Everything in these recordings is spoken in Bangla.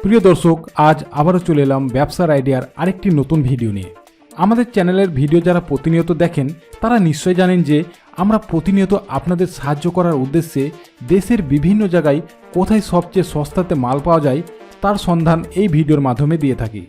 প্রিয় দর্শক, আজ আবারও চলে এলাম ব্যবসার আইডিয়ার আরেকটি নতুন ভিডিও নিয়ে। আমাদের চ্যানেলের ভিডিও যারা প্রতিনিয়ত দেখেন তারা নিশ্চয় জানেন যে আমরা প্রতিনিয়ত আপনাদের সাহায্য করার উদ্দেশ্যে দেশের বিভিন্ন জায়গায় কোথায় সবচেয়ে সস্তাতে মাল পাওয়া যায় তার সন্ধান এই ভিডিওর মাধ্যমে দিয়ে থাকি।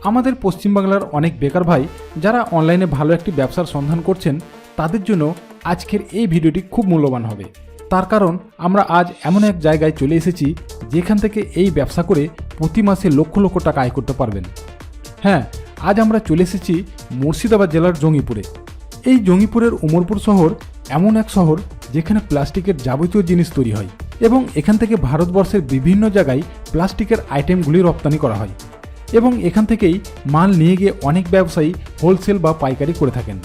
আমাদের পশ্চিমবাংলার অনেক বেকার ভাই যারা অনলাইনে ভালো একটি ব্যবসার সন্ধান করছেন তাদের জন্য আজকের এই ভিডিওটি খুব মূল্যবান হবে। তার কারণ আমরা আজ এমন এক জায়গায় চলে এসেছি যেখান থেকে এই ব্যবসা করে প্রতি মাসে লক্ষ লক্ষ টাকা আয় করতে পারবেন। হ্যাঁ, আজ আমরা চলে এসেছি মুর্শিদাবাদ জেলার জঙ্গিপুরে। এই জঙ্গিপুরের উমরপুর শহর এমন এক শহর যেখানে প্লাস্টিকের যাবতীয় জিনিস তৈরি হয় এবং এখান থেকে ভারতবর্ষের বিভিন্ন জায়গায় প্লাস্টিকের আইটেমগুলি রপ্তানি করা হয় এবং এখান থেকেই মাল নিয়ে গিয়ে অনেক ব্যবসায়ী হোলসেল বা পাইকারি করে থাকেন।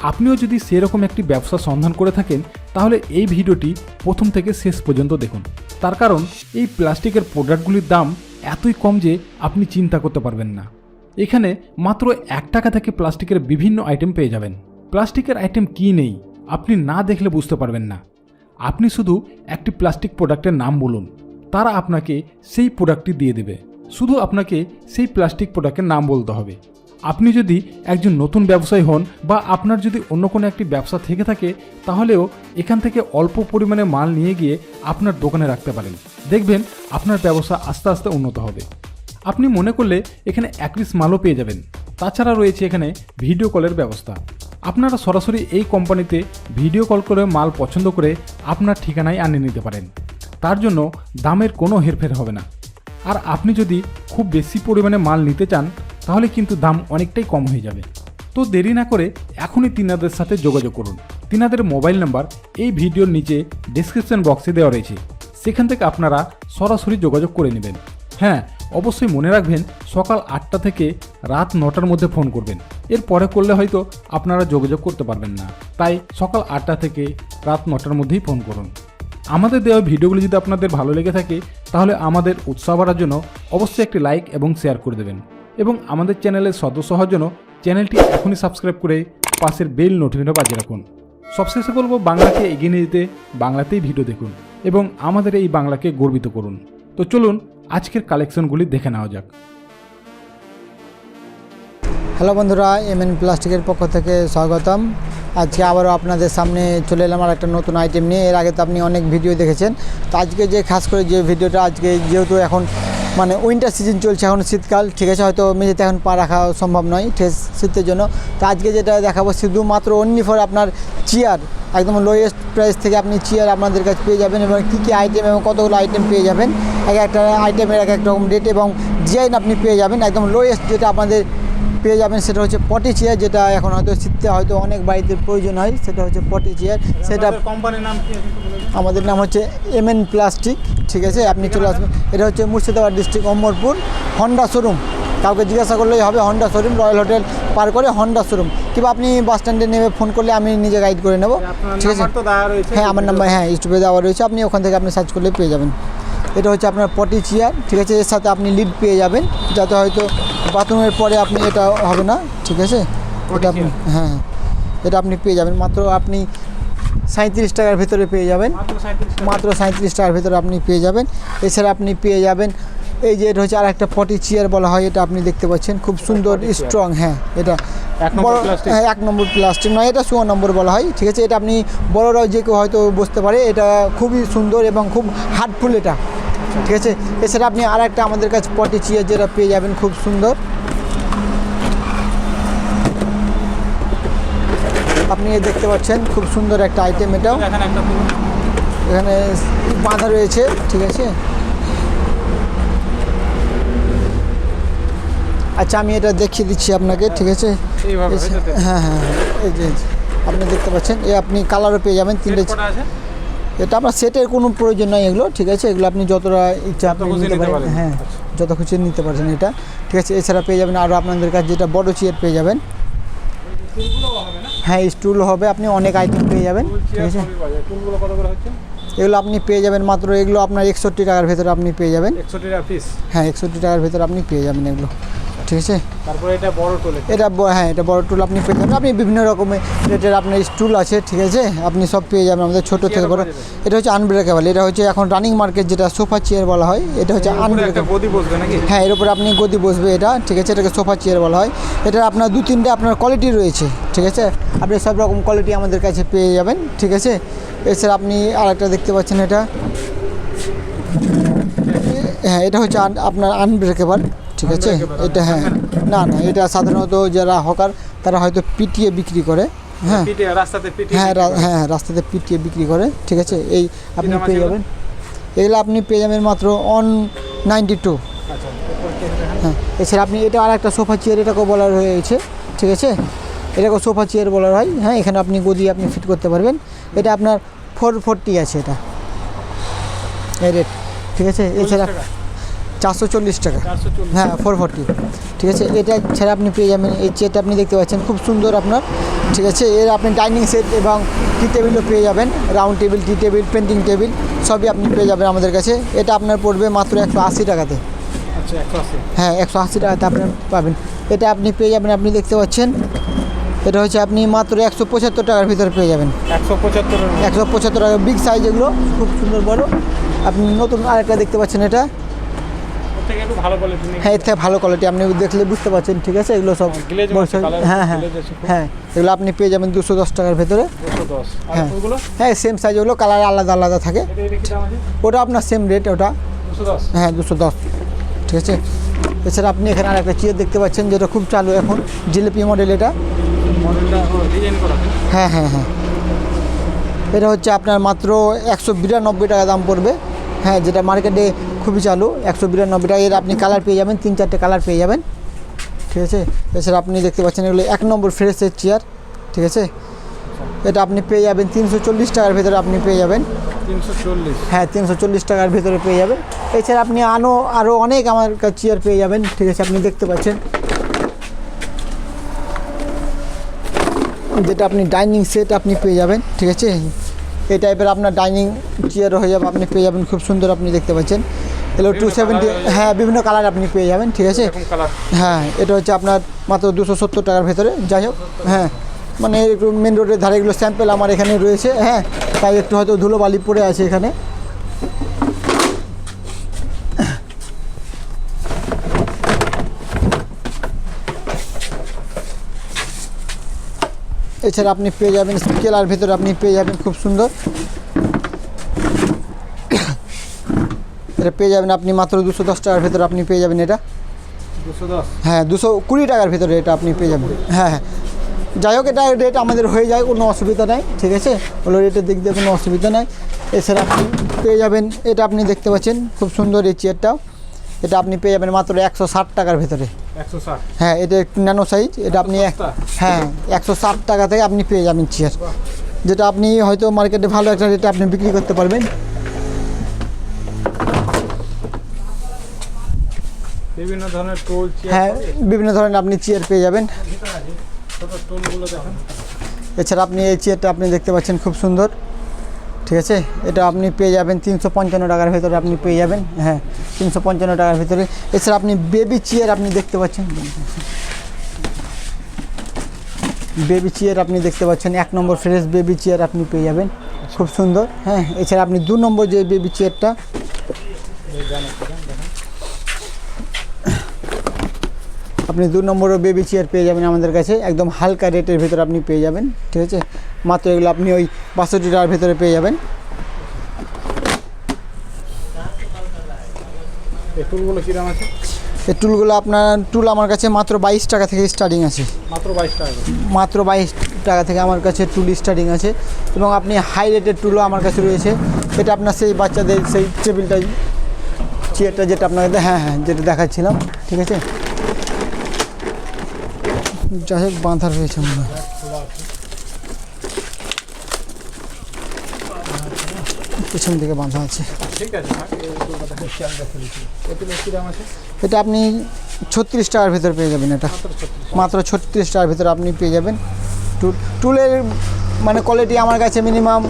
আপনিও যদি সেরকম একটি ব্যবসা সন্ধান করে থাকেন তাহলে এই ভিডিওটি প্রথম থেকে শেষ পর্যন্ত দেখুন। তার কারণ এই প্লাস্টিকের প্রোডাক্টগুলির দাম এতই কম যে আপনি চিন্তা করতে পারবেন না। এখানে মাত্র 1 টাকা থেকে প্লাস্টিকের বিভিন্ন আইটেম পেয়ে যাবেন। প্লাস্টিকের আইটেম কী নেই আপনি না দেখলে বুঝতে পারবেন না। আপনি শুধু একটি প্লাস্টিক প্রোডাক্টের নাম বলুন, তারা আপনাকে সেই প্রোডাক্টটি দিয়ে দেবে। শুধু আপনাকে সেই প্লাস্টিক প্রোডাক্টের নাম বলতে হবে। আপনি যদি একজন নতুন ব্যবসায়ী হন বা আপনার যদি অন্য কোনো একটি ব্যবসা থেকে থাকে তাহলেও এখান থেকে অল্প পরিমাণে মাল নিয়ে গিয়ে আপনার দোকানে রাখতে পারেন। দেখবেন আপনার ব্যবসা আস্তে আস্তে উন্নত হবে। আপনি মনে করলে এখানে 1 পিস মালও পেয়ে যাবেন। তাছাড়া রয়েছে এখানে ভিডিও কলের ব্যবস্থা। আপনারা সরাসরি এই কোম্পানিতে ভিডিও কল করে মাল পছন্দ করে আপনার ঠিকানায় আনিয়ে নিতে পারেন। তার জন্য দামের কোনো হেরফের হবে না। আর আপনি যদি খুব বেশি পরিমাণে মাল নিতে চান তাহলে কিন্তু দাম অনেকটাই কম হয়ে যাবে। তো দেরি না করে এখনই তিনাদের সাথে যোগাযোগ করুন। তিনাদের মোবাইল নাম্বার এই ভিডিওর নিচে ডেসক্রিপশন বক্সে দেওয়া রয়েছে, সেখান থেকে আপনারা সরাসরি যোগাযোগ করে নেবেন। হ্যাঁ, অবশ্যই মনে রাখবেন সকাল 8টা থেকে রাত 9টার মধ্যে ফোন করবেন। এর পরে করলে হয়তো আপনারা যোগাযোগ করতে পারবেন না, তাই সকাল 8টা থেকে রাত 9টার মধ্যেই ফোন করুন। আমাদের দেওয়া ভিডিওগুলি যদি আপনাদের ভালো লেগে থাকে তাহলে আমাদের উৎসাহ বাড়ার জন্য অবশ্যই একটি লাইক এবং শেয়ার করে দেবেন এবং আমাদের চ্যানেলের সদস্য হওয়ার জন্য চ্যানেলটি এখনই সাবস্ক্রাইব করে পাশের বেল নোটিফিকেশন বাজিয়ে রাখুন। সবশেষে বলবো, বাংলাকে এগিয়ে নিয়ে যেতে বাংলাতেই ভিডিও দেখুন এবং আমাদের এই বাংলাকে গর্বিত করুন। তো চলুন আজকের কালেকশনগুলি দেখে নেওয়া যাক। হ্যালো বন্ধুরা, এমএন প্লাস্টিকের পক্ষ থেকে স্বাগতম। আজকে আবারও আপনাদের সামনে চলে এলাম আর একটা নতুন আইটেম নিয়ে। এর আগে তো আপনি অনেক ভিডিও দেখেছেন, তো আজকে যে খাস করে যে ভিডিওটা, আজকে যেহেতু এখন উইন্টার সিজন চলছে, এখন শীতকাল, ঠিক আছে, হয়তো মেঝেতে এখন পা রাখা সম্ভব নয় ঠিক শীতের জন্য। তো আজকে যেটা দেখাবো শুধুমাত্র অনলি ফর আপনার চেয়ার, একদম লোয়েস্ট প্রাইস থেকে আপনি চেয়ার আপনাদের কাছে পেয়ে যাবেন এবং কী আইটেম এবং কতগুলো আইটেম পেয়ে যাবেন। এক একটা আইটেমের এক এক রকম রেট এবং ডিজাইন আপনি পেয়ে যাবেন। একদম লোয়েস্ট যেটা আপনাদের পেয়ে যাবেন সেটা হচ্ছে পটি চেয়ার, যেটা এখন হয়তো শীতে হয়তো অনেক বাড়িতে প্রয়োজন হয়, সেটা হচ্ছে পটি চেয়ার। সেটা কোম্পানির নাম কি? আমাদের নাম হচ্ছে এমএন প্লাস্টিক, ঠিক আছে। আপনি চলে আসবেন, এটা হচ্ছে Murshidabad district Umarpur Honda showroom. কাউকে জিজ্ঞাসা করলেই হবে হন্ডা শোরুম, রয়্যাল হোটেল পার করে হন্ডা শোরুম, কিংবা আপনি বাস স্ট্যান্ডে নেমে ফোন করলে আমি নিজে গাইড করে নেব, ঠিক আছে। হ্যাঁ, আমার নাম্বার ইউটিউবে দেওয়া রয়েছে, আপনি ওখান থেকে আপনি সার্চ করলে পেয়ে যাবেন। এটা হচ্ছে আপনার পটি চেয়ার, ঠিক আছে। এর সাথে আপনি লিড পেয়ে যাবেন, যাতে হয়তো বাথরুমের পরে আপনি এটা হবে না, ঠিক আছে। এটা আপনি এটা আপনি পেয়ে যাবেন মাত্র আপনি 37 টাকার ভিতরে পেয়ে যাবেন, মাত্র 37 টাকার ভিতরে আপনি পেয়ে যাবেন। এছাড়া আপনি পেয়ে যাবেন এই যে এটা হচ্ছে আর একটা পটি চেয়ার বলা হয়, এটা আপনি দেখতে পাচ্ছেন খুব সুন্দর স্ট্রং। হ্যাঁ, এটা 1 নম্বর প্লাস্টিক নয়, এটা 16 নম্বর বলা হয়, ঠিক আছে। এটা আপনি বড়রাও যে কেউ হয়তো বসতে পারে, এটা খুবই সুন্দর এবং খুব হার্ডফুল এটা, ঠিক আছে। এছাড়া আপনি আর একটা আমাদের কাছে পটি চেয়ার যেটা পেয়ে যাবেন খুব সুন্দর, আপনি দেখতে পাচ্ছেন খুব সুন্দর একটা আইটেম। এটাও এখানে বাঁধা রয়েছে, ঠিক আছে। আচ্ছা, আমি এটা দেখিয়ে দিচ্ছি আপনাকে, ঠিক আছে। হ্যাঁ, এই যে আপনি দেখতে পাচ্ছেন, আপনি কালারও পেয়ে যাবেন 3টে। এটা আপনার সেটের কোনো প্রয়োজন নয় এগুলো, ঠিক আছে। এগুলো আপনি যতটা ইচ্ছা আপনি নিতে পারেন, হ্যাঁ, যত খুশি নিতে পারছেন এটা, ঠিক আছে। এছাড়া পেয়ে যাবেন আরও আপনাদের কাছে যেটা বড় চেয়ার পেয়ে যাবেন। হ্যাঁ, স্টুল হবে, আপনি অনেক আইটেম পেয়ে যাবেন, ঠিক আছে। এগুলো আপনি পেয়ে যাবেন মাত্র, এগুলো আপনার 61 টাকার ভেতরে আপনি পেয়ে যাবেন। 61 টাকা পিস? হ্যাঁ, 61 টাকার ভেতরে আপনি পেয়ে যাবেন এগুলো। ঠিক আছে। তারপরে এটা বড় টুল, হ্যাঁ এটা বড় টুল আপনি পেয়ে যাবেন। আপনি বিভিন্ন রকমের রেটের আপনার স্টুল আছে, ঠিক আছে, আপনি সব পেয়ে যাবেন আমাদের ছোট থেকে বড়। এটা হচ্ছে আনব্রেকেবল, এটা হচ্ছে এখন রানিং মার্কেট যেটা সোফা চেয়ার বলা হয়, এটা হচ্ছে আনব্রেকেবল। গদি বসবে নাকি? হ্যাঁ এর উপরে আপনি গদি বসবে এটা, ঠিক আছে, এটাকে সোফা চেয়ার বলা হয়। এটা আপনার 2-3টে আপনার কোয়ালিটি রয়েছে, ঠিক আছে, আপনি সব রকম কোয়ালিটি আমাদের কাছে পেয়ে যাবেন, ঠিক আছে। এছাড়া আপনি আরেকটা দেখতে পাচ্ছেন এটা, হ্যাঁ এটা হচ্ছে আপনার আনব্রেকেবল, ঠিক আছে। এটা হ্যাঁ না এটা সাধারণত যারা হকার তারা হয়তো পিটিয়ে বিক্রি করে, হ্যাঁ হ্যাঁ রাস্তাতে পিটিয়ে বিক্রি করে, ঠিক আছে। এই আপনি পেয়ে যাবেন, এগুলো আপনি পেয়ে যাবেন মাত্র 192। হ্যাঁ এছাড়া আপনি এটা আর একটা সোফা চেয়ার, এটাকেও বলার হয়েছে, ঠিক আছে, এটাকেও সোফা চেয়ার বলার হয়। হ্যাঁ এখানে আপনি গদি আপনি ফিট করতে পারবেন। এটা আপনার 440 আছে এটা এই রেট, ঠিক আছে। এছাড়া 440 টাকা, হ্যাঁ 440, ঠিক আছে। এটা ছাড়া আপনি পেয়ে যাবেন এই চেয়ারটা আপনি দেখতে পাচ্ছেন খুব সুন্দর আপনার, ঠিক আছে। এর আপনি ডাইনিং সেট এবং টি টেবিলও পেয়ে যাবেন, রাউন্ড টেবিল, টি টেবিল, পেন্টিং টেবিল সবই আপনি পেয়ে যাবেন আমাদের কাছে। এটা আপনার পড়বে মাত্র 180 টাকাতে। হ্যাঁ 180 টাকাতে আপনি পাবেন। এটা আপনি পেয়ে যাবেন, আপনি দেখতে পাচ্ছেন এটা হচ্ছে আপনি মাত্র 175 টাকার ভিতরে পেয়ে যাবেন। 175 টাকা, বিগ সাইজ, এগুলো খুব সুন্দর বড়। আপনি নতুন আরেকটা দেখতে পাচ্ছেন, এটা হ্যাঁ এর থেকে ভালো কোয়ালিটি, আপনি দেখলে বুঝতে পারছেন, ঠিক আছে। এগুলো সব হ্যাঁ হ্যাঁ হ্যাঁ এগুলো আপনি পেয়ে যাবেন 210 টাকার ভেতরে। হ্যাঁ হ্যাঁ সেম সাইজ, ওগুলো কালার আলাদা আলাদা থাকে। ওটা আপনার সেম রেট, ওটা হ্যাঁ 210, ঠিক আছে। এছাড়া আপনি এখানে আর একটা চেয়ার দেখতে পাচ্ছেন যেটা খুব চালু এখন, জিলিপি মডেল। এটা হ্যাঁ হ্যাঁ হ্যাঁ এটা হচ্ছে আপনার মাত্র 192 টাকা দাম পড়বে, হ্যাঁ যেটা মার্কেটে খুবই চালু 192 টাকা। এর আপনি কালার পেয়ে যাবেন, 3-4টে কালার পেয়ে যাবেন, ঠিক আছে। এছাড়া আপনি দেখতে পাচ্ছেন এগুলো 1 নম্বর ফ্রেশের চেয়ার, ঠিক আছে। এটা আপনি পেয়ে যাবেন 340 টাকার ভেতরে আপনি পেয়ে যাবেন। 340, হ্যাঁ 340 টাকার ভেতরে পেয়ে যাবেন। এছাড়া আপনি আরও অনেক আমার কাছে চেয়ার পেয়ে যাবেন, ঠিক আছে, আপনি দেখতে পাচ্ছেন যেটা আপনি ডাইনিং সেট আপনি পেয়ে যাবেন, ঠিক আছে। এই টাইপের আপনার ডাইনিং চেয়ার হয়ে যাবে, আপনি পেয়ে যাবেন খুব সুন্দর, আপনি দেখতে পাচ্ছেন এগুলো 270, হ্যাঁ বিভিন্ন কালার আপনি পেয়ে যাবেন, ঠিক আছে। হ্যাঁ এটা হচ্ছে আপনার মাত্র 270 টাকার ভেতরে। যাই হোক, হ্যাঁ মানে একটু মেন রোডের ধারে এগুলো স্যাম্পেল আমার এখানে রয়েছে, হ্যাঁ তাই একটু হয়তো ধুলোবালি পড়ে আছে এখানে। এছাড়া আপনি পেয়ে যাবেন স্কেলার ভেতরে, আপনি পেয়ে যাবেন খুব সুন্দর, এটা পেয়ে যাবেন আপনি মাত্র 210 টাকার ভেতরে আপনি পেয়ে যাবেন। এটা 210, হ্যাঁ 220 টাকার ভেতরে এটা আপনি পেয়ে যাবেন। হ্যাঁ হ্যাঁ যাই হোক এটা রেট আমাদের হয়ে যায়, কোনো অসুবিধা নাই, ঠিক আছে, ওগুলো রেটের দিক দিয়ে কোনো অসুবিধা নাই। এছাড়া আপনি পেয়ে যাবেন এটা আপনি দেখতে পাচ্ছেন খুব সুন্দর এই চেয়ারটাও, এটা আপনি পেয়ে যাবেন মাত্র 160 টাকার ভেতরে। 160, হ্যাঁ এটা একটু ন্যানো সাইজ, এটা আপনি হ্যাঁ 160 টাকা থেকে আপনি পেয়ে যাবেন চেয়ার, যেটা আপনি হয়তো মার্কেটে ভালো একটা রেটে আপনি বিক্রি করতে পারবেন। বিভিন্ন ধরনের টুল চেয়ার, হ্যাঁ বিভিন্ন ধরনের আপনি চেয়ার পেয়ে যাবেন। ছোট টুলগুলো দেখেন। এছাড়া আপনি এই চেয়ারটা আপনি দেখতে পাচ্ছেন খুব সুন্দর, ঠিক আছে, এটা আপনি পেয়ে যাবেন 355 টাকার ভেতরে আপনি পেয়ে যাবেন, হ্যাঁ 355 টাকার ভেতরে। এছাড়া আপনি বেবি চেয়ার আপনি দেখতে পাচ্ছেন, বেবি চেয়ার আপনি দেখতে পাচ্ছেন 1 নম্বর ফ্রেশ বেবি চেয়ার আপনি পেয়ে যাবেন খুব সুন্দর। হ্যাঁ এছাড়া আপনি 2 নম্বর যে বেবি চেয়ারটা, আপনি 2 নম্বরও বেবি চেয়ার পেয়ে যাবেন আমাদের কাছে, একদম হালকা রেটের ভেতরে আপনি পেয়ে যাবেন, ঠিক আছে। মাত্র এগুলো আপনি ওই 62 টাকার ভেতরে পেয়ে যাবেন। এই টুলগুলো কী দাম আছে? এই টুলগুলো আপনার টুল আমার কাছে মাত্র 22 টাকা থেকে স্টার্টিং আছে, মাত্র 22 টাকা, মাত্র 22 টাকা থেকে আমার কাছে টুল স্টার্টিং আছে। এবং আপনি হাই রেটের টুলও আমার কাছে রয়েছে। এটা আপনার সেই বাচ্চাদের সেই টেবিলটা চেয়ারটা যেটা আপনাকে হ্যাঁ হ্যাঁ যেটা দেখাচ্ছিলাম, ঠিক আছে। যাই হোক বাঁধা রয়েছে মনে হয়, পিছন দিকে বাঁধা আছে, ঠিক আছে। কী দাম আছে? এটা আপনি 36 টাকার ভেতরে পেয়ে যাবেন, এটা মাত্র 36 টাকার ভেতরে আপনি পেয়ে যাবেন। টুলের মানে কোয়ালিটি আমার কাছে মিনিমাম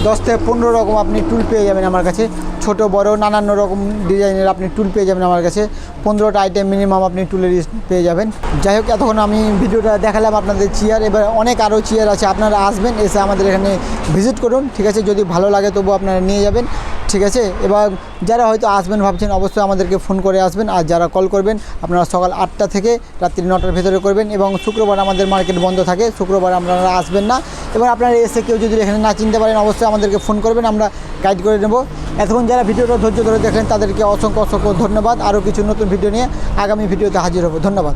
10 থেকে 15 রকম আপনি টুল পেয়ে যাবেন আমার কাছে, ছোট বড় নানান রকম ডিজাইনের আপনি টুল পেয়ে যাবেন আমার কাছে। 15টা আইটেম মিনিমাম আপনি টুলের পেয়ে যাবেন। যাই হোক, এতক্ষণ আমি ভিডিওটা দেখালাম আপনাদের চেয়ার, এবার অনেক আরও চেয়ার আছে, আপনারা আসবেন, এসে আমাদের এখানে ভিজিট করুন, ঠিক আছে। যদি ভালো লাগে তবু আপনারা নিয়ে যাবেন, ঠিক আছে। এবার যারা হয়তো আসবেন ভাবছেন অবশ্যই আমাদেরকে ফোন করে আসবেন, আর যারা কল করবেন আপনারা সকাল 8টা থেকে রাত্রি 9টার ভেতরে করবেন, এবং শুক্রবার আমাদের মার্কেট বন্ধ থাকে, শুক্রবার আপনারা আসবেন না। এবার আপনারা এসে কেউ যদি এখানে না চিনতে পারেন অবশ্যই আমাদেরকে ফোন করবেন, আমরা গাইড করে নেব। এতক্ষণ যারা ভিডিওটা ধৈর্য ধরে দেখলেন তাদেরকে অসংখ্য অসংখ্য ধন্যবাদ। আরও কিছু নতুন ভিডিও নিয়ে আগামী ভিডিওতে হাজির হব। ধন্যবাদ।